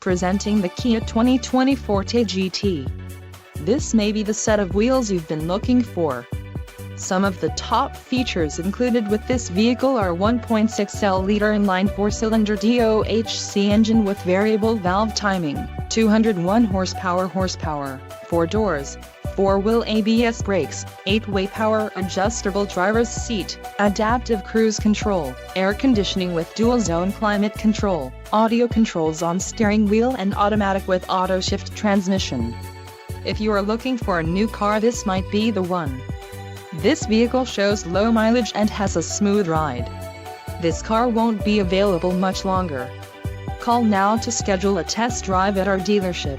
Presenting the Kia 2020 Forte GT. This may be the set of wheels you've been looking for. Some of the top features included with this vehicle are 1.6L inline 4-cylinder DOHC engine with variable valve timing, 201 horsepower, 4 doors, 4-wheel ABS brakes, 8-way power adjustable driver's seat, adaptive cruise control, air conditioning with dual-zone climate control, audio controls on steering wheel and automatic with auto-shift transmission. If you are looking for a new car, this might be the one. This vehicle shows low mileage and has a smooth ride. This car won't be available much longer. Call now to schedule a test drive at our dealership.